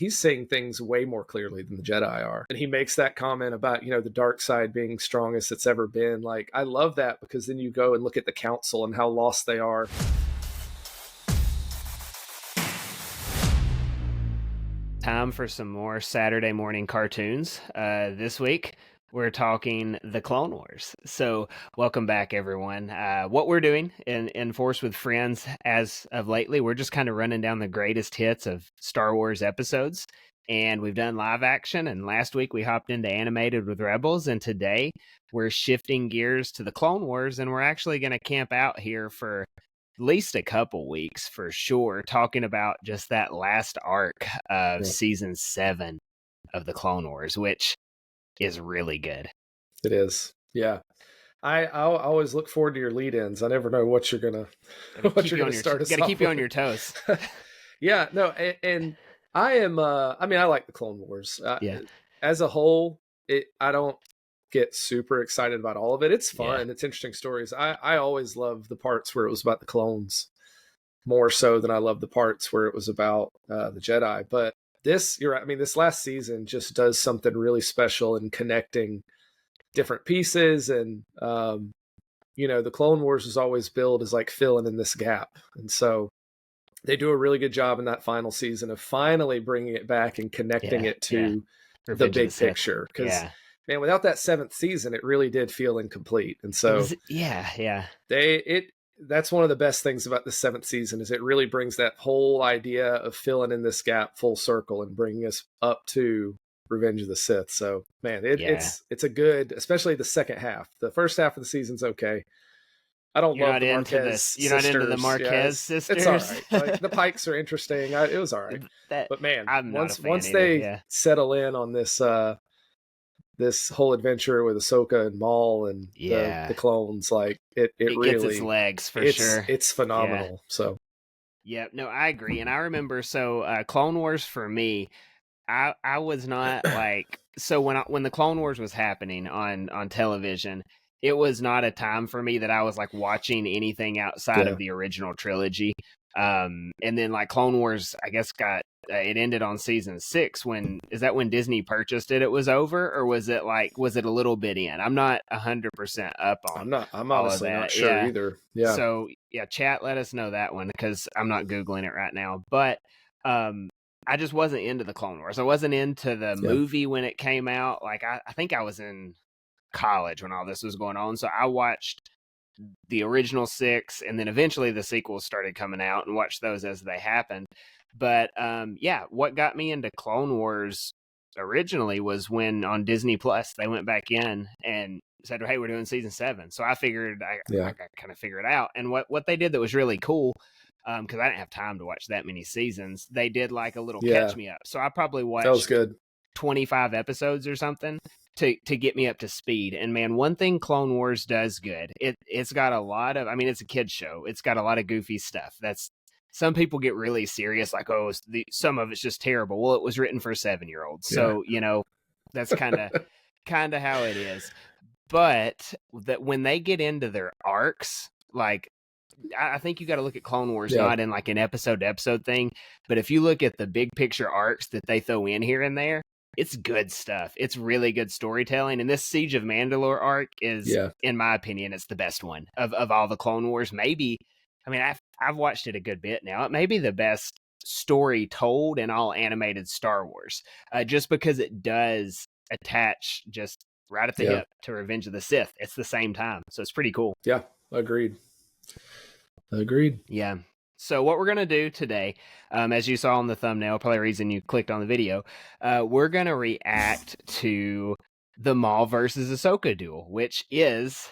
he's seeing things way more clearly than the Jedi are. And he makes that comment about, the dark side being strongest it's ever been. Like, I love that, because then you go and look at the council and how lost they are. Time for some more Saturday morning cartoons. This week, we're talking the Clone Wars. So welcome back, everyone. What we're doing in Force with Friends as of lately, we're just kind of running down the greatest hits of Star Wars episodes. And we've done live action. And last week, we hopped into animated with Rebels. And today, we're shifting gears to the Clone Wars. And we're actually going to camp out here for at least a couple weeks for sure, talking about just that last arc of season 7 of the Clone Wars, which is really good. It is. Yeah. I'll always look forward to your lead-ins. I never know what you're gonna start us off. Gotta keep you on your toes. Yeah, no, and I am. I mean, I like the Clone Wars. As a whole, I don't get super excited about all of it. It's fun. It's interesting stories. I always love the parts where it was about the clones more so than I love the parts where it was about the Jedi. But you're right. I mean, this last season just does something really special in connecting different pieces. And, the Clone Wars is always billed as like filling in this gap. And so they do a really good job in that final season of finally bringing it back and connecting it to the big picture. Because man, without that 7th season, it really did feel incomplete. And so that's one of the best things about the 7th season is it really brings that whole idea of filling in this gap full circle and bringing us up to Revenge of the Sith. So man, it's a good, especially the second half. The first half of the season's okay. I don't love the Marquez sisters. You're not into the Marquez sisters? It's all right. Like, the Pikes are interesting. It was all right. But man, once they settle in on this whole adventure with Ahsoka and Maul and the clones, like it really gets its legs for sure. It's phenomenal. So no, I agree. And I remember, Clone Wars for me, I was not like, so when the Clone Wars was happening on television, it was not a time for me that I was like watching anything outside of the original trilogy. And then like Clone Wars, I guess it ended on season 6. Is that when Disney purchased it? It was over, or was it a little bit in? I'm not 100% up on. I'm honestly not sure either. Yeah. So chat, let us know that one, because I'm not Googling it right now. But I just wasn't into the Clone Wars. I wasn't into the movie when it came out. Like I think I was in college when all this was going on. So I watched the original 6, and then eventually the sequels started coming out, and watched those as they happened. But what got me into Clone Wars originally was when on Disney Plus they went back in and said, "Hey, we're doing season 7." So I figured I kind of figured it out. And what they did that was really cool, because I didn't have time to watch that many seasons, they did like a little catch me up. So I probably watched that was good 25 episodes or something to get me up to speed. And man, one thing Clone Wars does good, it's got a lot of, I mean, it's a kid's show. It's got a lot of goofy stuff. Some people get really serious, like, some of it's just terrible. Well, it was written for 7-year-olds. So, that's kind of how it is. But that when they get into their arcs, like, I think you got to look at Clone Wars not in like an episode to episode thing, but if you look at the big picture arcs that they throw in here and there, it's good stuff. It's really good storytelling. And this Siege of Mandalore arc is, in my opinion, it's the best one of all the Clone Wars. Maybe, I mean, I've watched it a good bit now. It may be the best story told in all animated Star Wars, just because it does attach just right at the hip to Revenge of the Sith. It's the same time. So it's pretty cool. Yeah, agreed. Yeah. So what we're going to do today, as you saw on the thumbnail, probably the reason you clicked on the video, we're going to react to the Maul versus Ahsoka duel, which is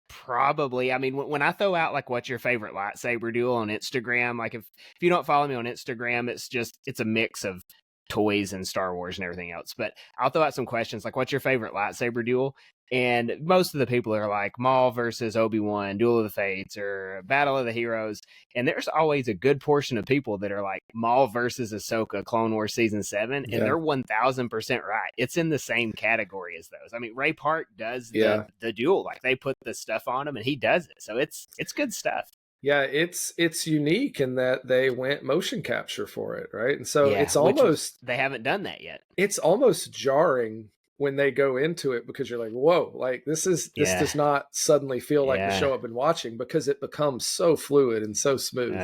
probably, I mean, when I throw out like what's your favorite lightsaber duel on Instagram, like if you don't follow me on Instagram, it's a mix of toys and Star Wars and everything else. But I'll throw out some questions like, what's your favorite lightsaber duel? And most of the people are like Maul versus Obi-Wan, Duel of the Fates, or Battle of the Heroes. And there's always a good portion of people that are like Maul versus Ahsoka, Clone Wars Season 7. And they're 1000% right. It's in the same category as those. I mean, Ray Park does the duel. Like they put the stuff on him and he does it. So it's good stuff. Yeah, it's unique in that they went motion capture for it, right? And so Yeah, which they haven't done that yet. It's almost jarring when they go into it, because you're like, whoa, like this does not suddenly feel like the show I've been watching, because it becomes so fluid and so smooth.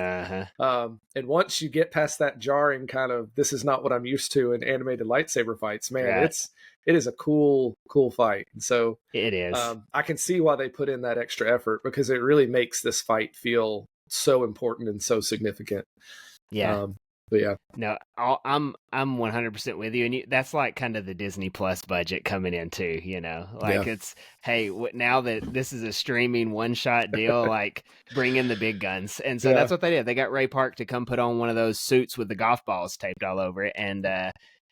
And once you get past that jarring kind of, this is not what I'm used to in animated lightsaber fights, man, it is a cool fight. And so it is. I can see why they put in that extra effort, because it really makes this fight feel so important and so significant. Yeah. But yeah, no, I'm 100% with you, and that's like kind of the Disney Plus budget coming in too. Like it's, hey, now that this is a streaming one shot deal, like bring in the big guns, and so that's what they did. They got Ray Park to come put on one of those suits with the golf balls taped all over it, and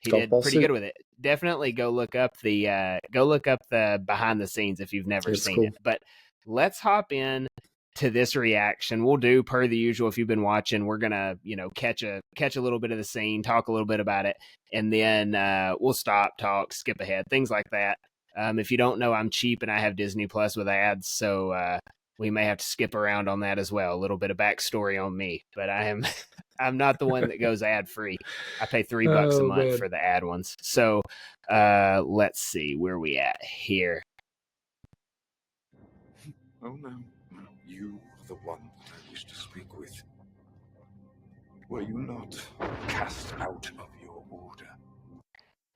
he did pretty good with it. Definitely go look up the behind the scenes if you've never seen it. But let's hop in to this reaction. We'll do per the usual. If you've been watching, we're gonna catch a little bit of the scene, talk a little bit about it, and then we'll stop, talk, skip ahead, things like that. If you don't know, I'm cheap and I have Disney Plus with ads, so we may have to skip around on that as well. A little bit of backstory on me, but I'm not the one that goes ad free. I pay $3 a month for the ad ones. So let's see where we at here. Oh no. You are the one that I wish to speak with. Were you not cast out of your order?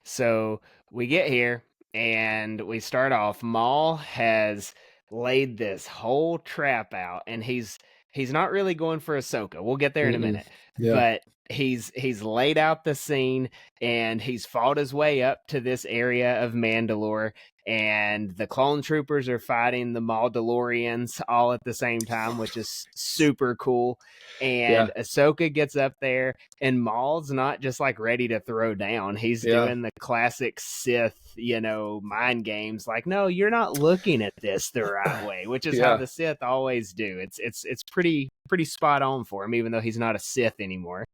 So we get here and we start off. Maul has laid this whole trap out, and he's not really going for Ahsoka. We'll get there in a minute. Yeah. But he's laid out the scene, and he's fought his way up to this area of Mandalore, and the clone troopers are fighting the Mandalorians all at the same time, which is super cool. And Ahsoka gets up there, and Maul's not just like ready to throw down. He's doing the classic Sith, mind games. Like, no, you're not looking at this the right way, which is how the Sith always do. It's pretty spot on for him, even though he's not a Sith anymore.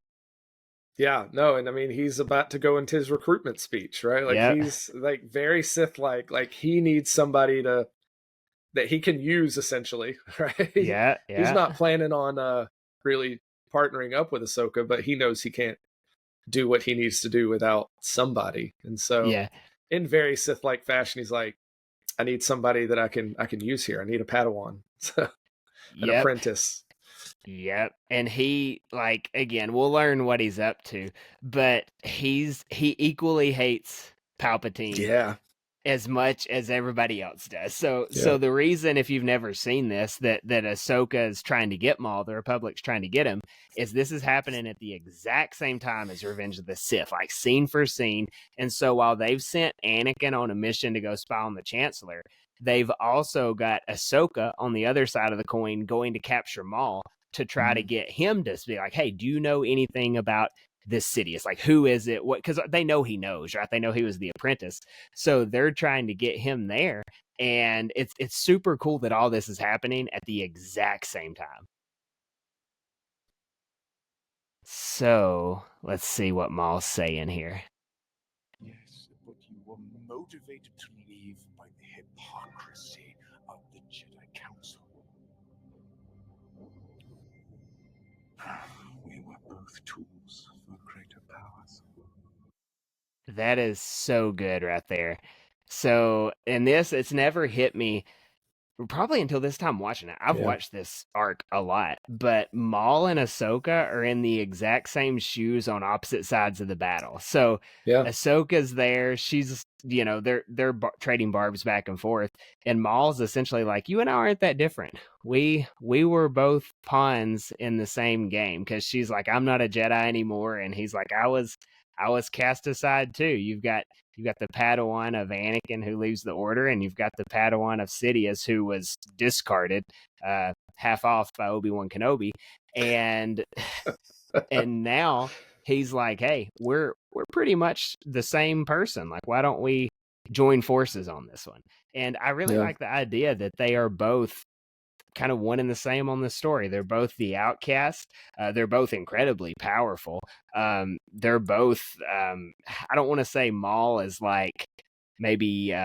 Yeah, no, and I mean, he's about to go into his recruitment speech, right? Like he's like very Sith-like. Like he needs somebody that he can use, essentially, right? Yeah. He's not planning on really partnering up with Ahsoka, but he knows he can't do what he needs to do without somebody. And so in very Sith-like fashion, he's like, I need somebody that I can use here. I need a Padawan. An apprentice. Yep. And he, like, again, we'll learn what he's up to, but he equally hates Palpatine as much as everybody else does. So the reason, if you've never seen this, that Ahsoka is trying to get Maul, the Republic's trying to get him, is this is happening at the exact same time as Revenge of the Sith, like scene for scene. And so while they've sent Anakin on a mission to go spy on the Chancellor, they've also got Ahsoka on the other side of the coin going to capture Maul, to try to get him to be like, hey, do you know anything about this city? It's like, who is it? What? Because they know he knows, right? They know he was the apprentice. So they're trying to get him there. And it's super cool that all this is happening at the exact same time. So let's see what Maul's saying here. Yes, but you were motivated to leave by the hypocrisy of the Jedi Council. We were both tools for greater powers. That is so good right there. So in this, it's never hit me, probably until this time watching it. I've watched this arc a lot, but Maul and Ahsoka are in the exact same shoes on opposite sides of the battle. So Ahsoka's there. She's, they're trading barbs back and forth. And Maul's essentially like, you and I aren't that different. We were both pawns in the same game, because she's like, I'm not a Jedi anymore. And he's like, I was cast aside too. You've got the Padawan of Anakin who leaves the order, and you've got the Padawan of Sidious who was discarded, half off by Obi-Wan Kenobi, and now he's like, hey, we're pretty much the same person. Like, why don't we join forces on this one? And I really like the idea that they are both kind of one and the same on the story. They're both the outcast. They're both incredibly powerful. They're both, I don't want to say Maul is like maybe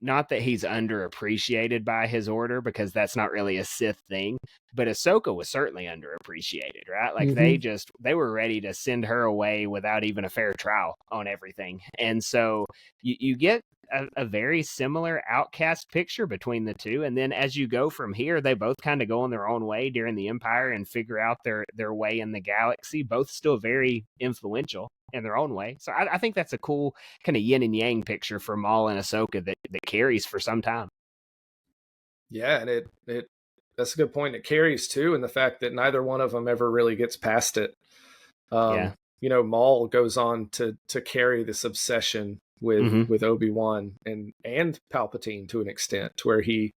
not that he's underappreciated by his order, because that's not really a Sith thing, but Ahsoka was certainly underappreciated, right? Like they were ready to send her away without even a fair trial on everything. And so you get a very similar outcast picture between the two. And then as you go from here, they both kind of go on their own way during the Empire and figure out their way in the galaxy, both still very influential in their own way. So I think that's a cool kind of yin and yang picture for Maul and Ahsoka that carries for some time. Yeah, and it that's a good point. It carries too, and the fact that neither one of them ever really gets past it. Maul goes on to carry this obsession with Obi-Wan and Palpatine to an extent, to where he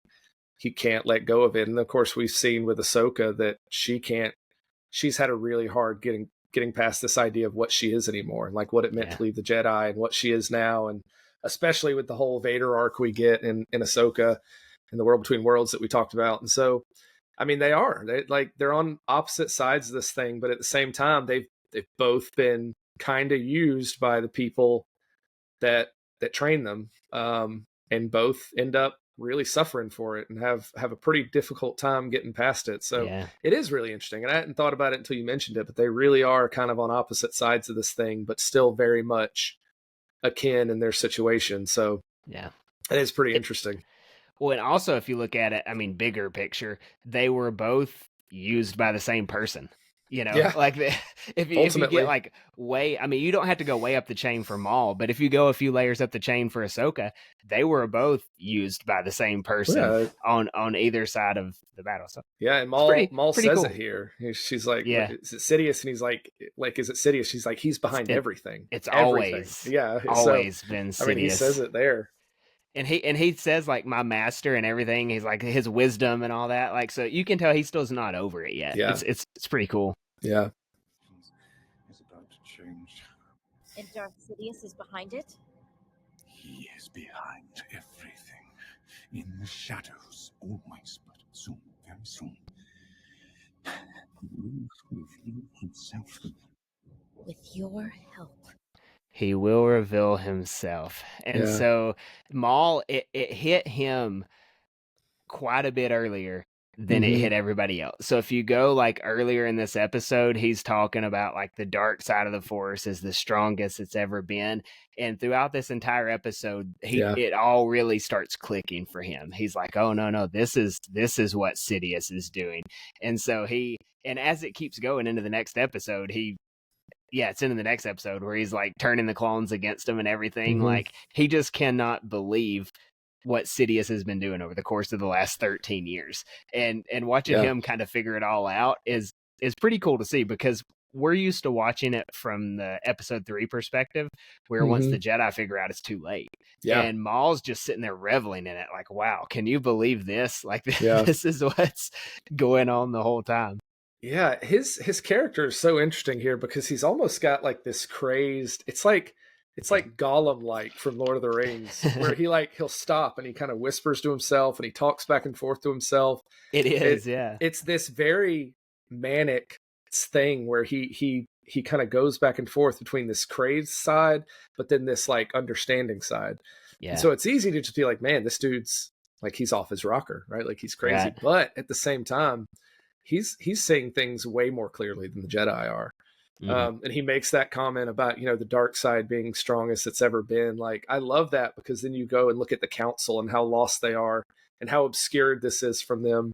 can't let go of it. And of course, we've seen with Ahsoka that she's had a really hard getting past this idea of what she is anymore, and like what it meant to leave the Jedi and what she is now. And especially with the whole Vader arc we get in Ahsoka and the World Between Worlds that we talked about. And so, I mean, they're on opposite sides of this thing, but at the same time, they've both been kind of used by the people that train them, and both end up really suffering for it and have a pretty difficult time getting past it. So it is really interesting. And I hadn't thought about it until you mentioned it, but they really are kind of on opposite sides of this thing, but still very much akin in their situation. So it is pretty interesting. Well, and also if you look at it, I mean, bigger picture, they were both used by the same person. Like if you get like I mean, you don't have to go way up the chain for Maul, but if you go a few layers up the chain for Ahsoka, they were both used by the same person on either side of the battle. So and Maul says cool. It here. She's like, is it Sidious? And he's like, is it Sidious? She's like, he's behind everything. It's everything. always been Sidious. I mean, he says it there. And he says like my master and everything. He's like his wisdom and all that. Like, so you can tell he still's not over it yet. Yeah. It's pretty cool. Yeah. It's about to change. And Darth Sidious is behind it? He is behind everything. In the shadows, always, but soon, very soon. He will reveal himself. With your help. He will reveal himself. And so Maul, it hit him quite a bit earlier than it hit everybody else. So if you go like earlier in this episode, he's talking about like the dark side of the Force is the strongest it's ever been. And throughout this entire episode, it all really starts clicking for him. He's like, oh no, this is what Sidious is doing. And so and as it keeps going into the next episode, it's in the next episode where he's like turning the clones against him and everything. Like he just cannot believe what Sidious has been doing over the course of the last 13 years. And watching him kind of figure it all out is pretty cool to see, because we're used to watching it from the episode 3 perspective, where once the Jedi figure out it's too late. And Maul's just sitting there reveling in it. Like, wow, can you believe this? Like this is what's going on the whole time. Yeah. His character is so interesting here, because he's almost got like this crazed, it's like Gollum-like from Lord of the Rings, where he'll stop and he kind of whispers to himself and he talks back and forth to himself. It's this very manic thing where he kind of goes back and forth between this crazed side, but then this like understanding side. And so it's easy to just be like, man, this dude's like, he's off his rocker, right? Like he's crazy. Right. But at the same time, he's seeing things way more clearly than the Jedi are. And he makes that comment about, the dark side being strongest it's ever been. Like, I love that, because then you go and look at the council and how lost they are and how obscured this is from them.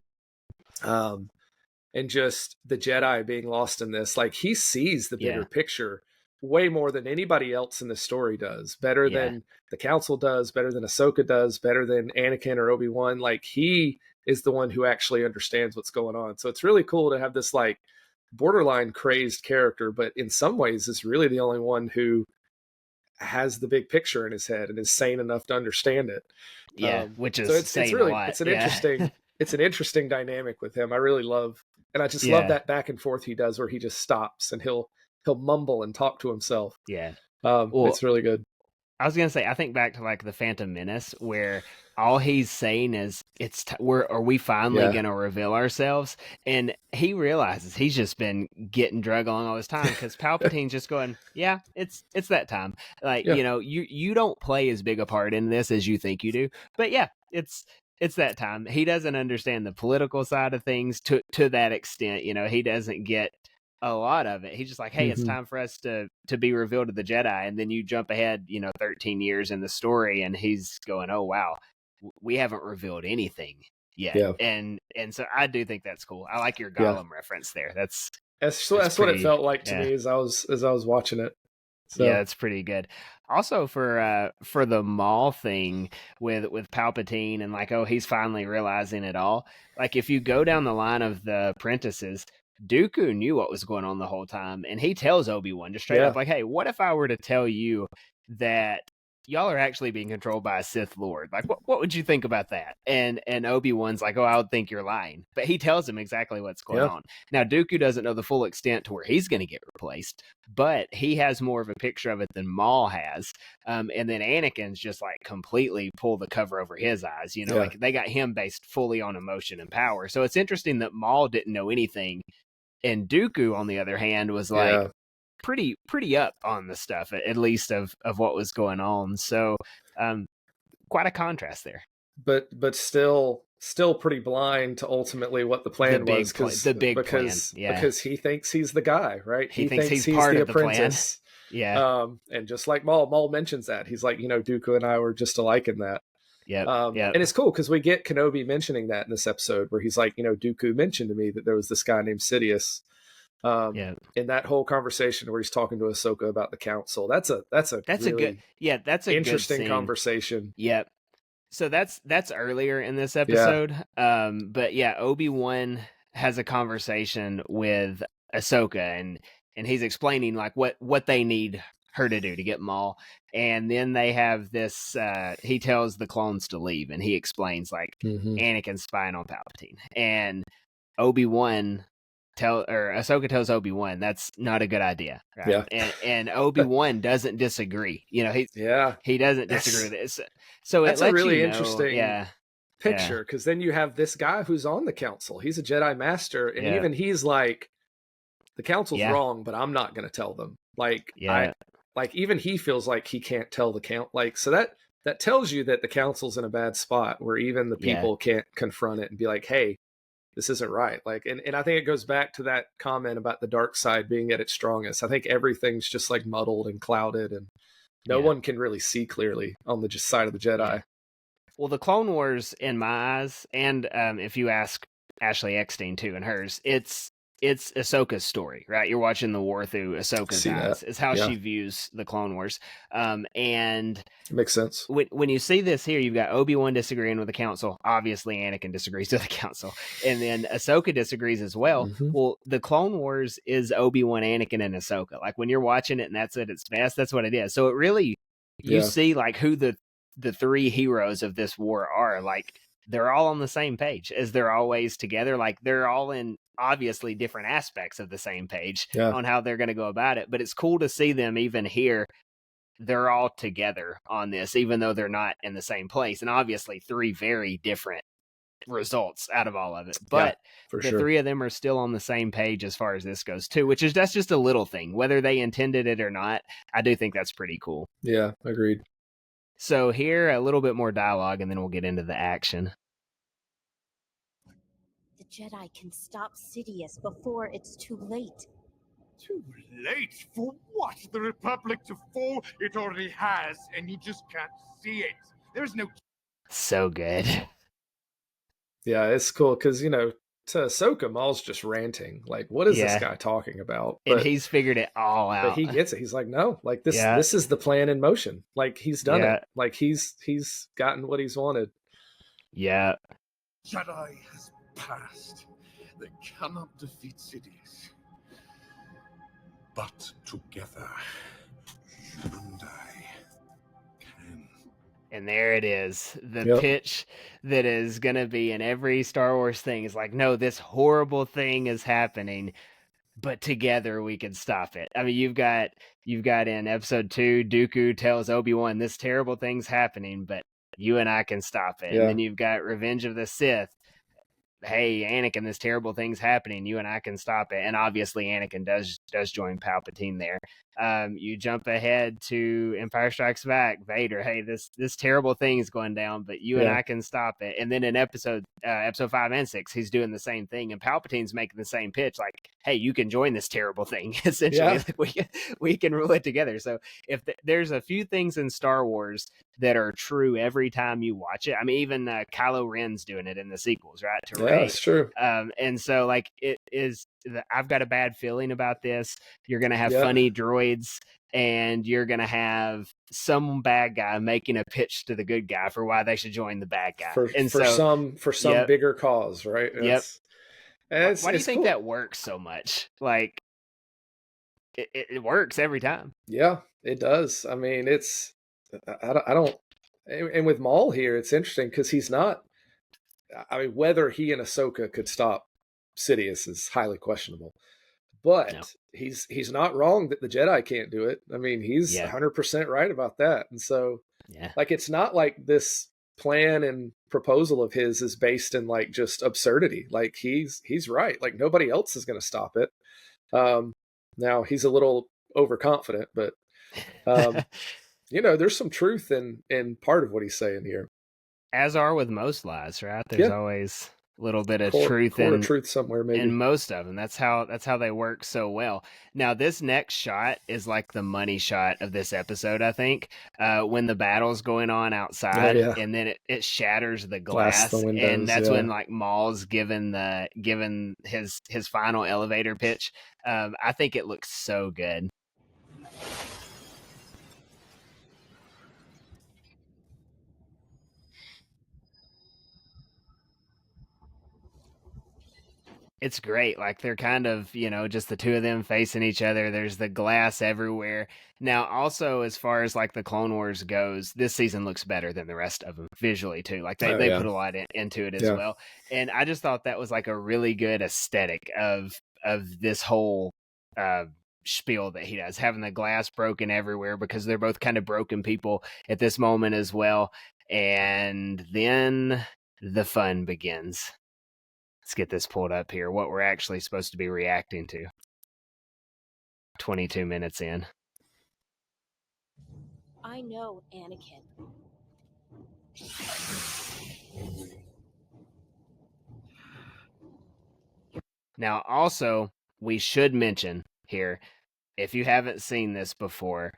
And just the Jedi being lost in this, like he sees the bigger picture way more than anybody else in the story does, better than the council does, better than Ahsoka does, better than Anakin or Obi-Wan. Like he is the one who actually understands what's going on. So it's really cool to have this like borderline crazed character, but in some ways is really the only one who has the big picture in his head and is sane enough to understand it. Which is so it's really it's an interesting it's an interesting dynamic with him. I really love, and I just love that back and forth he does, where he just stops and he'll mumble and talk to himself. It's really good. I was gonna say, I think back to like the Phantom Menace, where all he's saying is, are we finally Yeah. gonna reveal ourselves? And he realizes he's just been getting drug along all this time because Palpatine's just going, yeah, it's that time. Like, Yeah. you don't play as big a part in this as you think you do, but yeah, it's that time. He doesn't understand the political side of things to that extent. He doesn't get a lot of it. He's just like, hey, it's time for us to be revealed to the Jedi. And then you jump ahead, 13 years in the story, and he's going, oh wow, we haven't revealed anything yet. Yeah. And so I do think that's cool. I like your Gollum reference there. That's what it felt like to me as I was watching it. So. Yeah, that's pretty good. Also for the Maul thing with Palpatine and like, oh, he's finally realizing it all. Like if you go down the line of the apprentices, Dooku knew what was going on the whole time, and he tells Obi-Wan just straight up like, hey, what if I were to tell you that y'all are actually being controlled by a Sith Lord? Like, what would you think about that? And Obi-Wan's like, oh, I would think you're lying. But he tells him exactly what's going on. Now, Dooku doesn't know the full extent to where he's going to get replaced, but he has more of a picture of it than Maul has. And then Anakin's just like completely pull the cover over his eyes. Like they got him based fully on emotion and power. So it's interesting that Maul didn't know anything. And Dooku, on the other hand, was like pretty up on the stuff, at least of what was going on. So quite a contrast there. But still pretty blind to ultimately what the plan was, because he thinks he's the guy, right? He thinks he's part of the apprentice. Yeah. And just like Maul mentions that, he's like, Dooku and I were just alike in that. Yeah. And it's cool because we get Kenobi mentioning that in this episode where he's like, Dooku mentioned to me that there was this guy named Sidious. In that whole conversation where he's talking to Ahsoka about the council. That's a really interesting conversation. Yep. So that's earlier in this episode. But yeah, Obi-Wan has a conversation with Ahsoka and he's explaining like what they need her to do to get Maul. And then they have this, he tells the clones to leave, and he explains like Anakin's spying on Palpatine. And Ahsoka tells Obi-Wan that's not a good idea. Right? Yeah. And Obi-Wan doesn't disagree. He doesn't disagree with this. So that's a really interesting picture, because then you have this guy who's on the council. He's a Jedi Master, and even he's like, the council's wrong, but I'm not going to tell them. Even he feels like he can't tell the count. So that tells you that the council's in a bad spot where even the people can't confront it and be like, hey, this isn't right. And I think it goes back to that comment about the dark side being at its strongest. I think everything's just like muddled and clouded, and no one can really see clearly on the side of the Jedi. Yeah. Well, the Clone Wars, in my eyes, and if you ask Ashley Eckstein too, in hers, it's Ahsoka's story, right? You're watching the war through Ahsoka's eyes. It's how she views the Clone Wars. And it makes sense. When you see this here, you've got Obi-Wan disagreeing with the council. Obviously, Anakin disagrees with the council. And then Ahsoka disagrees as well. Mm-hmm. Well, the Clone Wars is Obi-Wan, Anakin, and Ahsoka. Like when you're watching it and that's at its best, that's what it is. So it really, you see like who the three heroes of this war are. Like they're all on the same page, as they're always together. Like they're all in obviously different aspects of the same page on how they're going to go about it. But it's cool to see them even here. They're all together on this, even though they're not in the same place. And obviously three very different results out of all of it. But three of them are still on the same page as far as this goes too, that's just a little thing. Whether they intended it or not, I do think that's pretty cool. Yeah, agreed. So here, a little bit more dialogue, and then we'll get into the action. The Jedi can stop Sidious before it's too late. Too late? For what? The Republic to fall? It already has, and you just can't see it. There's no... So good. Yeah, it's cool, because, to Ahsoka, Maul's just ranting. Like, what is this guy talking about? And he's figured it all out. But he gets it. He's like, no, like this is the plan in motion. Like, he's done it. Like, he's gotten what he's wanted. Yeah. Jedi has passed. They cannot defeat Sidious. But together, you and I can. And there it is. The pitch that is going to be in every Star Wars thing is like, no, this horrible thing is happening, but together we can stop it. I mean, you've got in episode 2, Dooku tells Obi-Wan this terrible thing's happening, but you and I can stop it. Yeah. And then you've got Revenge of the Sith. Hey, Anakin, this terrible thing's happening. You and I can stop it. And obviously Anakin does join Palpatine there. You jump ahead to Empire Strikes Back, Vader. Hey, this terrible thing is going down, but you and I can stop it. And then in episode 5 and 6, he's doing the same thing, and Palpatine's making the same pitch, like, hey, you can join this terrible thing. Essentially, like we can rule it together. So if there's a few things in Star Wars that are true every time you watch it. I mean, even Kylo Ren's doing it in the sequels, right? To Rey. That's true. And so, like, it is. I've got a bad feeling about this. You're gonna have funny droids, and you're gonna have some bad guy making a pitch to the good guy for why they should join the bad guy, for some bigger cause, right? Why do you think that works so much? Like, it works every time. Yeah, it does. I mean, I don't. And with Maul here, it's interesting because he's not. I mean, whether he and Ahsoka could stop Sidious is highly questionable, but he's not wrong that the Jedi can't do it. I mean, he's 100% right about that. And so, like, it's not like this plan and proposal of his is based in like just absurdity. Like he's right. Like nobody else is going to stop it. Now he's a little overconfident, but there's some truth in part of what he's saying here. As are with most lies, right? There's always a little bit of truth somewhere, maybe. In most of them. That's how they work so well. Now, this next shot is like the money shot of this episode, I think. When the battle's going on outside, and then it shatters the glass, the windows, and that's when like Maul's given his final elevator pitch. I think it looks so good. It's great. Like they're kind of, just the two of them facing each other. There's the glass everywhere. Now, also, as far as like the Clone Wars goes, this season looks better than the rest of them visually too. Like they put a lot into it as well. And I just thought that was like a really good aesthetic of this whole spiel that he does, having the glass broken everywhere because they're both kind of broken people at this moment as well. And then the fun begins. Let's get this pulled up here. What we're actually supposed to be reacting to. 22 minutes in. I know, Anakin. Now, also, we should mention here, if you haven't seen this before,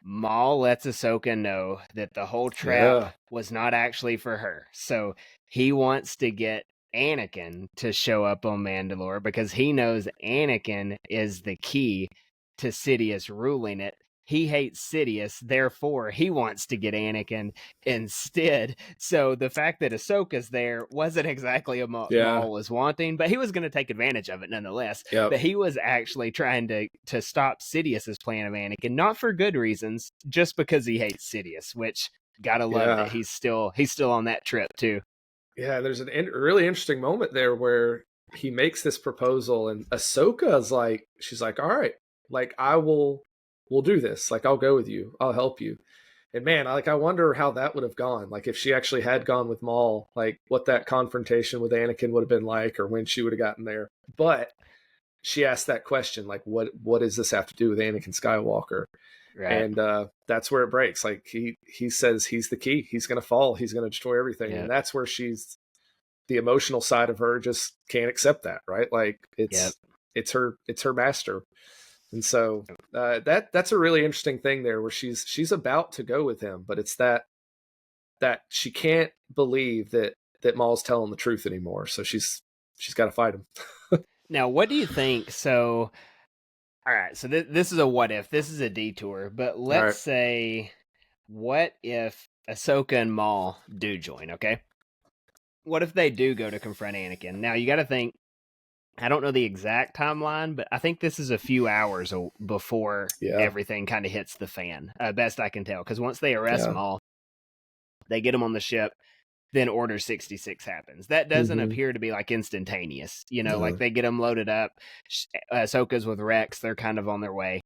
Maul lets Ahsoka know that the whole trap was not actually for her. So he wants to get Anakin to show up on Mandalore because he knows Anakin is the key to Sidious ruling it. He hates Sidious, therefore he wants to get Anakin instead. So the fact that Ahsoka's there wasn't exactly what Maul was wanting, but he was going to take advantage of it nonetheless. But he was actually trying to stop Sidious's plan of Anakin, not for good reasons, just because he hates Sidious, which gotta love that he's still on that trip too. Yeah, there's a really interesting moment there where he makes this proposal and Ahsoka's like, she's like, all right, like we'll do this. Like, I'll go with you. I'll help you. And man, I wonder how that would have gone. Like if she actually had gone with Maul, like what that confrontation with Anakin would have been like, or when she would have gotten there. But she asked that question, like, what does this have to do with Anakin Skywalker? Right. And that's where it breaks. Like he says he's the key. He's going to fall. He's going to destroy everything. And that's where the emotional side of her just can't accept that. Right. Like it's her master. And so that's a really interesting thing there where she's about to go with him, but it's that she can't believe that Maul's telling the truth anymore. So she's got to fight him. Now, what do you think? So, all right. So this is a what if. This is a detour. But let's say, what if Ahsoka and Maul do join? Okay. What if they do go to confront Anakin? Now you got to think. I don't know the exact timeline, but I think this is a few hours before everything kind of hits the fan. Best I can tell, because once they arrest Maul, they get him on the ship. then Order 66 happens. That doesn't appear to be like instantaneous. You know, like they get them loaded up. Ahsoka's with Rex. They're kind of on their way.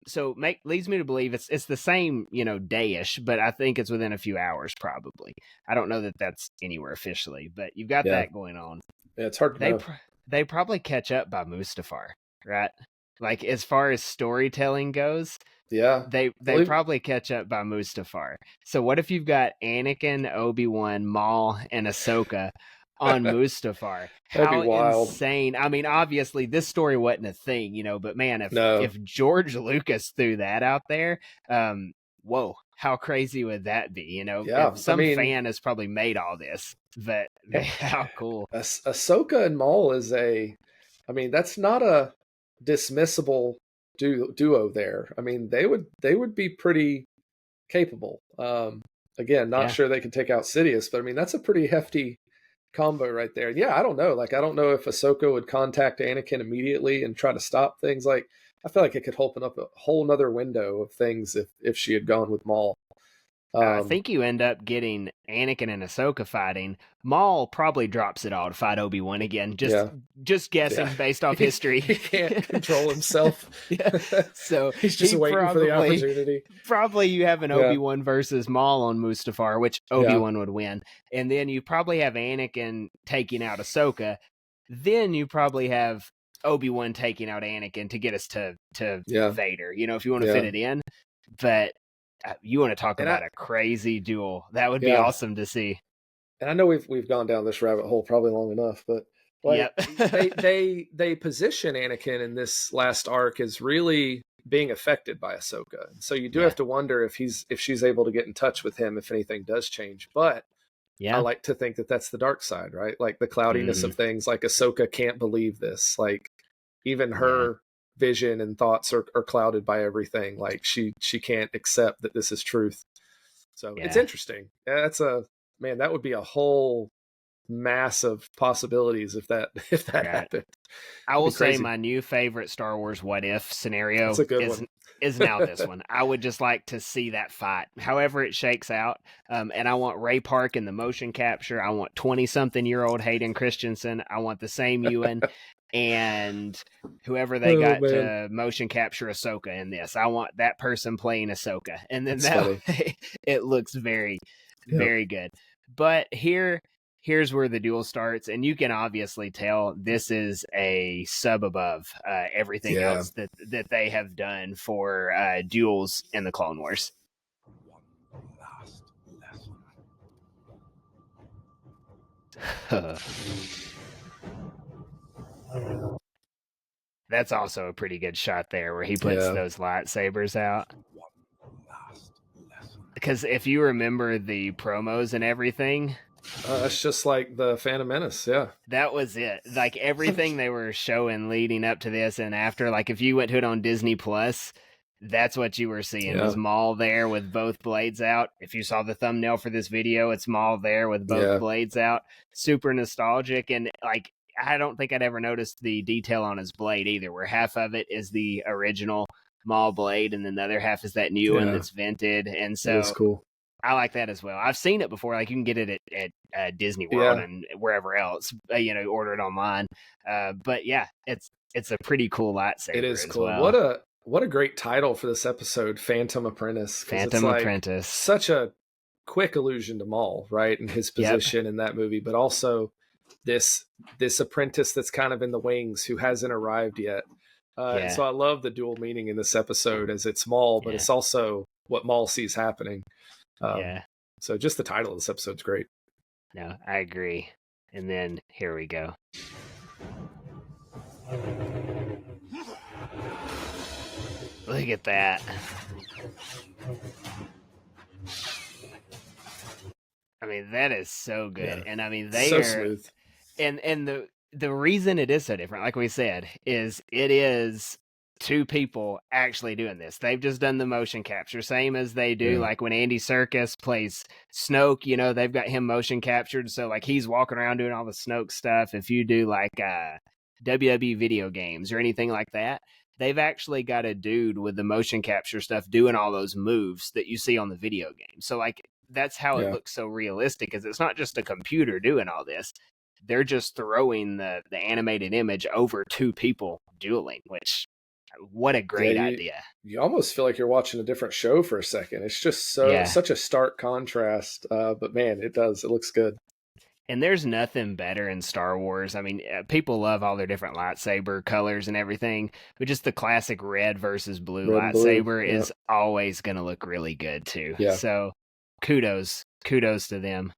So leads me to believe it's the same, you know, day-ish, but I think it's within a few hours probably. I don't know that that's anywhere officially, but you've got that going on. Yeah, it's hard to know. They probably catch up by Mustafar, right? Like as far as storytelling goes, yeah, they probably catch up by Mustafar. So what if you've got Anakin, Obi-Wan, Maul, and Ahsoka on Mustafar? How insane! I mean, obviously this story wasn't a thing, you know, but man, if George Lucas threw that out there, whoa, how crazy would that be? You know, yeah, some fan has probably made all this, but man, how cool! Ahsoka and Maul is that's not a dismissible duo there. I mean, they would be pretty capable. Again, not sure they can take out Sidious, but I mean, that's a pretty hefty combo right there. Yeah, I don't know. Like, I don't know if Ahsoka would contact Anakin immediately and try to stop things. Like, I feel like it could open up a whole nother window of things if she had gone with Maul. I think you end up getting Anakin and Ahsoka fighting. Maul probably drops it all to fight Obi-Wan again. Just guessing based off history. He can't control himself. So he's just waiting for the opportunity. Probably you have an Obi-Wan versus Maul on Mustafar, which Obi-Wan would win. And then you probably have Anakin taking out Ahsoka. Then you probably have Obi-Wan taking out Anakin to get us to Vader, you know, if you want to fit it in. But you want to talk about a crazy duel. That would be awesome to see. And I know we've gone down this rabbit hole probably long enough, but they position Anakin in this last arc as really being affected by Ahsoka. So you do have to wonder if she's able to get in touch with him if anything does change. But I like to think that that's the dark side, right? Like the cloudiness of things. Like Ahsoka can't believe this. Like even her vision and thoughts are clouded by everything. Like she can't accept that this is truth. So it's interesting. That would be a whole mass of possibilities if that happened. I will say my new favorite Star Wars what if scenario is now this one. I would just like to see that fight, however it shakes out. And I want Ray Park in the motion capture. I want 20-something-year-old Hayden Christensen. I want the same Ewan. And whoever they got to motion capture Ahsoka in this, I want that person playing Ahsoka, and then way it looks very, very good. But here's where the duel starts, and you can obviously tell this is a sub above everything else that they have done for duels in the Clone Wars. One last lesson. That's also a pretty good shot there where he puts those lightsabers out. Because if you remember the promos and everything, it's just like the Phantom Menace. That was it. Like everything they were showing leading up to this and after, like if you went to it on Disney Plus, that's what you were seeing. It was Maul there with both blades out. If you saw the thumbnail for this video, it's Maul there with both blades out. Super nostalgic. And like, I don't think I'd ever noticed the detail on his blade either, where half of it is the original Maul blade and then the other half is that new one that's vented. And so that's cool. I like that as well. I've seen it before. Like you can get it at Disney World and wherever else, order it online. But yeah, it's a pretty cool lightsaber. It is cool. Well. What a great title for this episode, Phantom Apprentice. Phantom Apprentice. Such a quick allusion to Maul, right? And his position in that movie, but also this apprentice that's kind of in the wings who hasn't arrived yet. And so I love the dual meaning in this episode as it's Maul, but it's also what Maul sees happening. So just the title of this episode's great. No, I agree. And then here we go. Look at that. I mean, that is so good. And I mean, they are smooth. And the reason it is so different, like we said, is it is two people actually doing this. They've just done the motion capture, same as they do like when Andy Serkis plays Snoke, they've got him motion captured. So like he's walking around doing all the Snoke stuff. If you do like WWE video games or anything like that, they've actually got a dude with the motion capture stuff doing all those moves that you see on the video game. So like that's how it looks so realistic, because it's not just a computer doing all this. They're just throwing the animated image over two people dueling, which, what a great idea. You almost feel like you're watching a different show for a second. It's just such a stark contrast. But man, it looks good. And there's nothing better in Star Wars. I mean, people love all their different lightsaber colors and everything, but just the classic red versus blue lightsaber is always going to look really good too. Yeah. So kudos to them.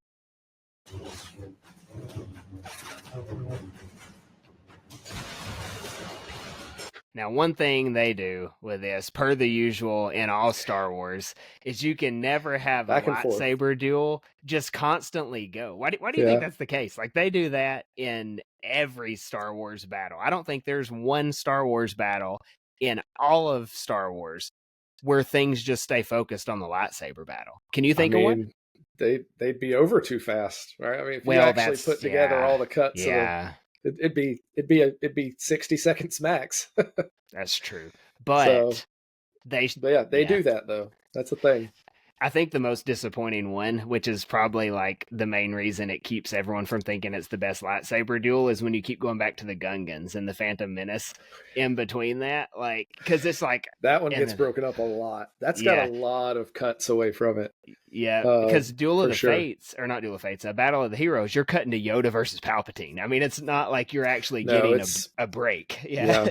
Now, one thing they do with this, per the usual in all Star Wars, is you can never have a lightsaber duel just constantly go. Why do you think that's the case? Like, they do that in every Star Wars battle. I don't think there's one Star Wars battle in all of Star Wars where things just stay focused on the lightsaber battle. Can you think of one? They'd be over too fast, right? I mean, if you actually put together all the cuts, it'd be 60 seconds max. That's true, but they do that though. That's the thing. I think the most disappointing one, which is probably like the main reason it keeps everyone from thinking it's the best lightsaber duel, is when you keep going back to the Gungans and the Phantom Menace in between that, like, because it's like that one gets broken up a lot. That's got a lot of cuts away from it. Yeah, because Duel of the Fates, or not Duel of Fates, Battle of the Heroes, you're cutting to Yoda versus Palpatine. I mean, it's not like you're actually getting a break. Yeah.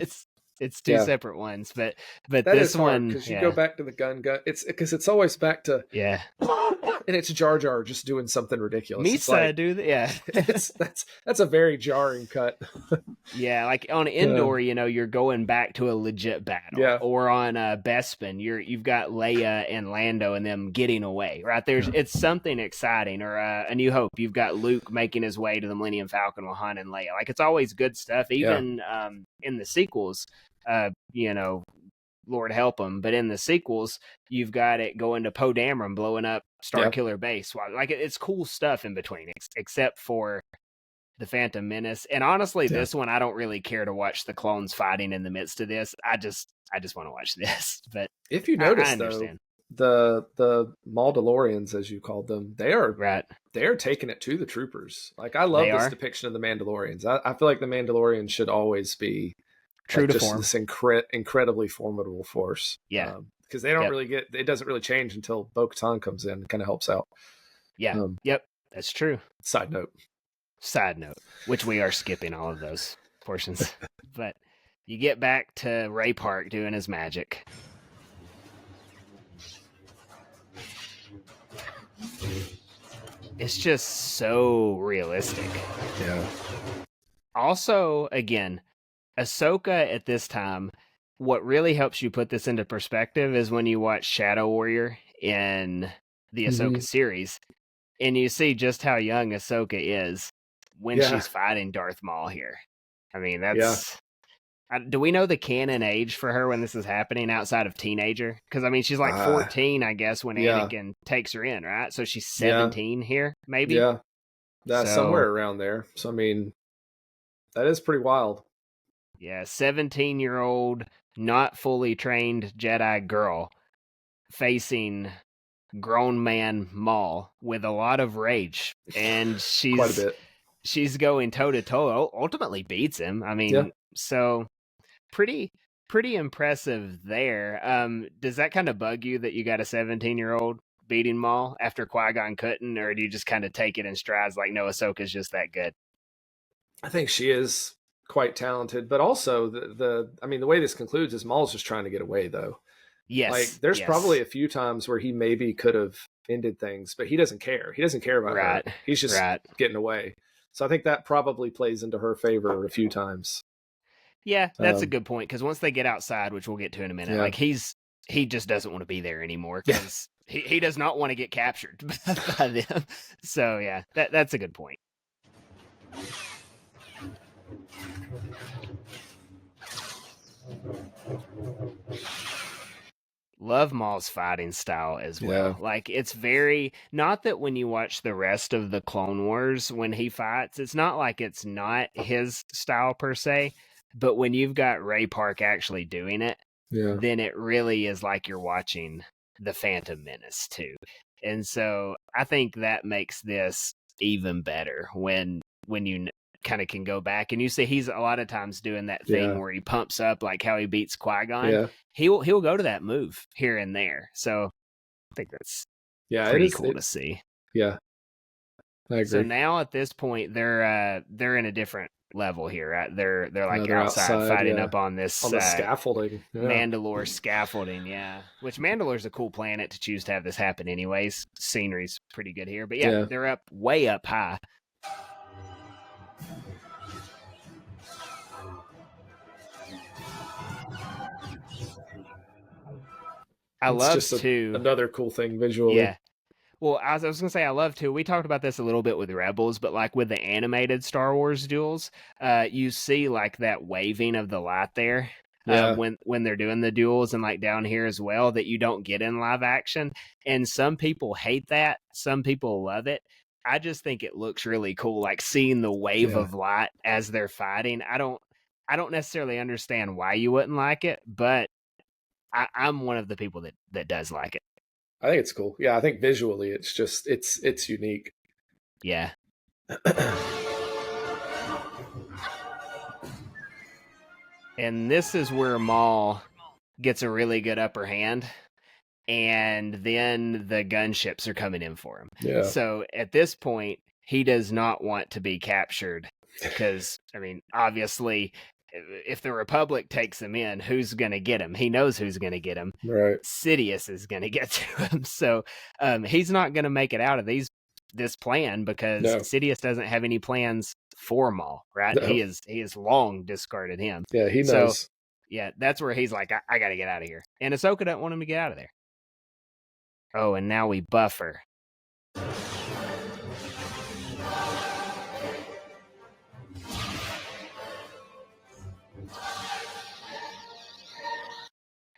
It's two separate ones, but that this one, because you go back to the gun. It's because it's always back to and it's Jar Jar just doing something ridiculous. Misa, dude, that's a very jarring cut. Yeah, like on Endor, you're going back to a legit battle, or on Bespin, you've got Leia and Lando and them getting away. Right there's it's something exciting, or A New Hope, you've got Luke making his way to the Millennium Falcon with Han and Leia. Like, it's always good stuff, even in the sequels. Lord help them, but in the sequels, you've got it going to Poe Dameron blowing up Starkiller Base. Like, it's cool stuff in between, except for the Phantom Menace. And honestly, this one, I don't really care to watch the clones fighting in the midst of this. I just want to watch this. But if you notice, though, the Mandalorians, as you called them, they're taking it to the troopers. Like, I love this depiction of the Mandalorians. I feel like the Mandalorians should always be true to form. This incredibly formidable force. Yeah. Because they don't really it doesn't really change until Bo-Katan comes in and kind of helps out. Yeah. That's true. Side note, which we are skipping all of those portions. But you get back to Ray Park doing his magic. It's just so realistic. Yeah. Also, again, Ahsoka at this time, what really helps you put this into perspective is when you watch Shadow Warrior in the Ahsoka series, and you see just how young Ahsoka is when she's fighting Darth Maul here. I mean, that's... do we know the canon age for her when this is happening outside of teenager? Because, I mean, she's like 14, I guess, when Anakin takes her in, right? So she's 17 here, maybe? Yeah. That's somewhere around there. So, I mean, that is pretty wild. Yeah, 17-year-old, not fully trained Jedi girl facing grown man Maul with a lot of rage. And she's quite a bit. She's going toe-to-toe, ultimately beats him. I mean, so... Pretty impressive there. Does that kind of bug you that you got a 17-year-old beating Maul after Qui-Gon couldn't, or do you just kind of take it in strides like, no, Ahsoka's just that good? I think she is quite talented, but also the way this concludes is Maul's just trying to get away, though. Yes. Like, there's probably a few times where he maybe could have ended things, but he doesn't care. He doesn't care about her. He's just getting away. So I think that probably plays into her favor a few times. Yeah, that's a good point, because once they get outside, which we'll get to in a minute, like he just doesn't want to be there anymore, because he does not want to get captured by them. So yeah, that's a good point. Love Maul's fighting style as well. Like, it's very, not that when you watch the rest of the Clone Wars, when he fights, it's not like it's not his style per se. But when you've got Ray Park actually doing it, then it really is like you're watching the Phantom Menace too. And so I think that makes this even better when you kind of can go back and you see he's a lot of times doing that thing where he pumps up, like how he beats Qui-Gon. Yeah. He'll go to that move here and there. So I think that's pretty cool to see. Yeah. I agree. So now at this point they're in a different level here, right? They're like they're outside fighting up on the scaffolding. Yeah. Mandalore scaffolding, which Mandalore's a cool planet to choose to have this happen anyways. Scenery's pretty good here, but they're way up high. I love too another cool thing visually. Yeah. Well, I was going to say I love too. We talked about this a little bit with Rebels, but like with the animated Star Wars duels, you see like that waving of the light there when they're doing the duels, and like down here as well, that you don't get in live action. And some people hate that. Some people love it. I just think it looks really cool, like seeing the wave of light as they're fighting. I don't necessarily understand why you wouldn't like it, but I'm one of the people that does like it. I think it's cool. Yeah, I think visually it's just it's unique. Yeah. And this is where Maul gets a really good upper hand, and then the gunships are coming in for him. Yeah. So at this point, he does not want to be captured because, I mean, obviously, if the Republic takes him in, who's going to get him? He knows who's going to get him. Right. Sidious is going to get to him. So he's not going to make it out of this plan because Sidious doesn't have any plans for Maul, right? No. He has long discarded him. Yeah, he knows. So, yeah, that's where he's like, I got to get out of here. And Ahsoka doesn't want him to get out of there. Oh, and now we buffer.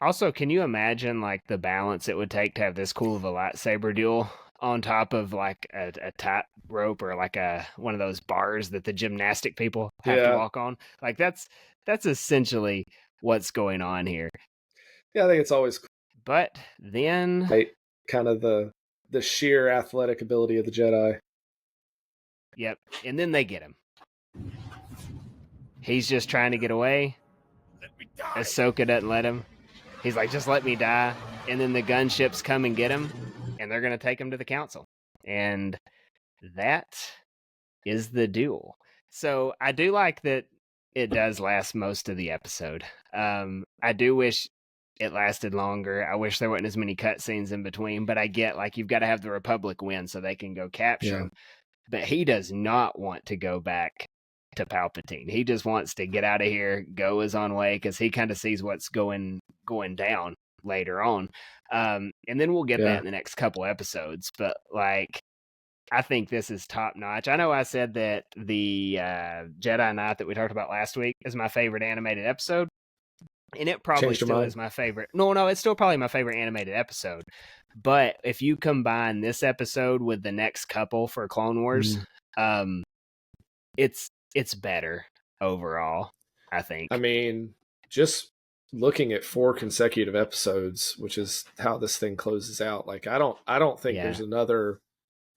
Also, can you imagine like the balance it would take to have this cool of a lightsaber duel on top of like a tight rope or like one of those bars that the gymnastic people have to walk on? Like that's essentially what's going on here. Yeah, I think it's always cool. But then kind of the sheer athletic ability of the Jedi. Yep. And then they get him. He's just trying to get away. Let me die. Ahsoka doesn't let him. He's like, just let me die. And then the gunships come and get him, and they're going to take him to the council. And that is the duel. So I do like that it does last most of the episode. I do wish it lasted longer. I wish there weren't as many cutscenes in between, but I get like you've got to have the Republic win so they can go capture him. But he does not want to go back to Palpatine. He just wants to get out of here, go his own way, because he kind of sees what's going down later on. And then we'll get that in the next couple episodes. But like, I think this is top notch. I know I said that the Jedi Knight that we talked about last week is my favorite animated episode. And it probably still is my favorite. No, it's still probably my favorite animated episode. But if you combine this episode with the next couple for Clone Wars, it's better overall, I think. I mean, just looking at 4 consecutive episodes, which is how this thing closes out. Like, I don't think there's another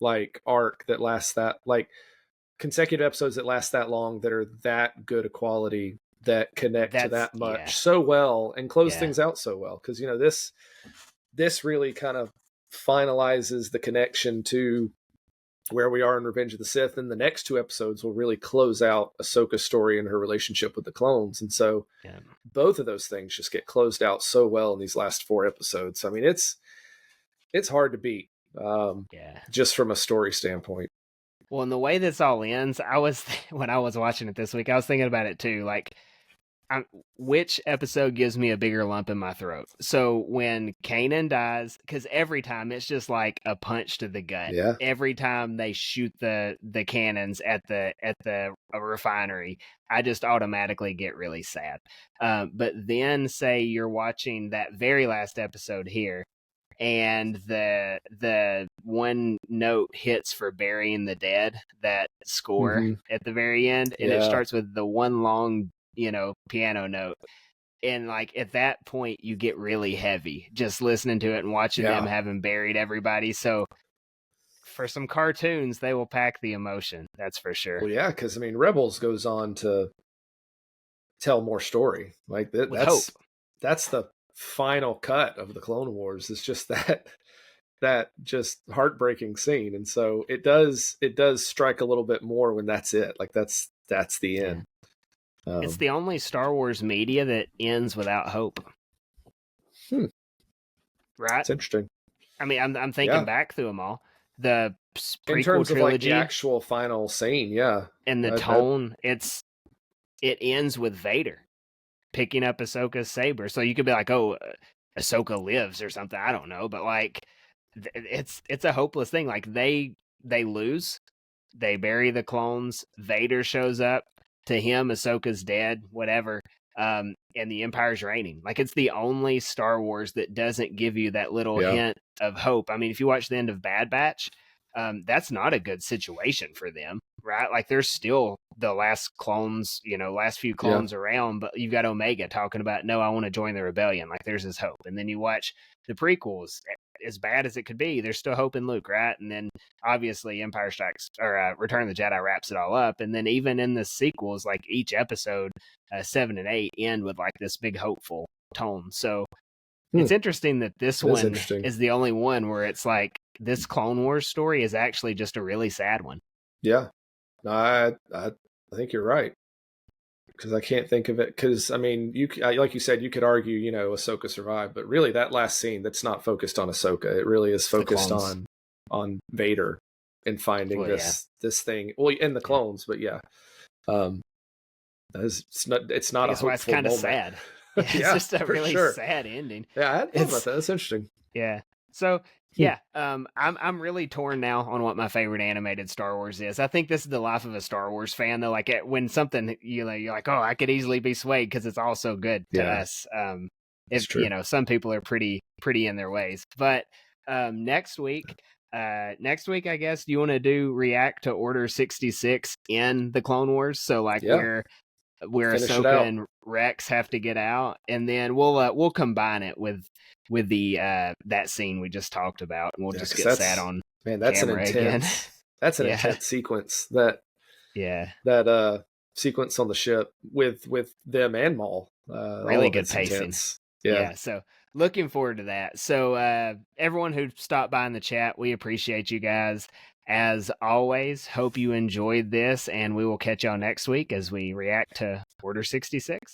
like arc that lasts that, like consecutive episodes that last that long that are that good a quality that connect to that much so well and close things out so well. Because you know this really kind of finalizes the connection to where we are in Revenge of the Sith, and the next 2 episodes will really close out Ahsoka's story and her relationship with the clones. And so both of those things just get closed out so well in these last 4 episodes. I mean, it's hard to beat, just from a story standpoint. Well, and the way this all ends, when I was watching it this week, I was thinking about it too. Like, which episode gives me a bigger lump in my throat? So when Kanan dies, because every time it's just like a punch to the gut. Yeah. Every time they shoot the cannons at the refinery, I just automatically get really sad. But then say you're watching that very last episode here, and the one note hits for burying the dead, that score at the very end, and it starts with the one long piano note. And like at that point, you get really heavy just listening to it and watching them having buried everybody. So for some cartoons, they will pack the emotion. That's for sure. Well, yeah, because I mean, Rebels goes on to tell more story. Like that's the final cut of the Clone Wars. It's just that just heartbreaking scene, and so it does strike a little bit more when that's it. Like that's the end. It's the only Star Wars media that ends without hope. Right? It's interesting. I mean, I'm thinking back through them all. The prequel in terms trilogy, of like the actual final scene, and the tone, it ends with Vader picking up Ahsoka's saber. So you could be like, oh, Ahsoka lives or something. I don't know, but like, it's a hopeless thing. Like they lose, they bury the clones. Vader shows up. To him, Ahsoka's dead. Whatever. And the Empire's reigning. Like it's the only Star Wars that doesn't give you that little hint of hope. I mean, if you watch the end of Bad Batch, that's not a good situation for them, right? Like there's still the last clones, last few clones around, but you've got Omega talking about, no, I want to join the rebellion. Like there's this hope. And then you watch the prequels, as bad as it could be, there's still hope in Luke, right? And then obviously Empire Strikes or Return of the Jedi wraps it all up. And then even in the sequels, like each episode, 7 and 8 end with like this big hopeful tone. So it's interesting that this one is the only one where it's like this Clone Wars story is actually just a really sad one. Yeah, no, I think you're right, because I can't think of it. Because I mean, like you said, you could argue, Ahsoka survived, but really that last scene, that's not focused on Ahsoka. It really is focused on Vader and finding this thing. Well, and the clones, but it's not that's why it's kind of sad. It's just a really sad ending. Yeah, I hadn't thought about that. That's interesting. Yeah. So I'm really torn now on what my favorite animated Star Wars is. I think this is the life of a Star Wars fan, though. Like when something you're like, oh, I could easily be swayed because it's all so good to us. Some people are pretty in their ways. But next week, I guess, do you want to react to Order 66 in the Clone Wars? So like where Ahsoka and Rex have to get out, and then we'll combine it with the that scene we just talked about, and we'll just get sad on that's an intense again. That's an intense sequence. That sequence on the ship with them and Maul. Really good pacing. Yeah, so looking forward to that. So everyone who stopped by in the chat, we appreciate you guys. As always, hope you enjoyed this, and we will catch y'all next week as we react to Order 66.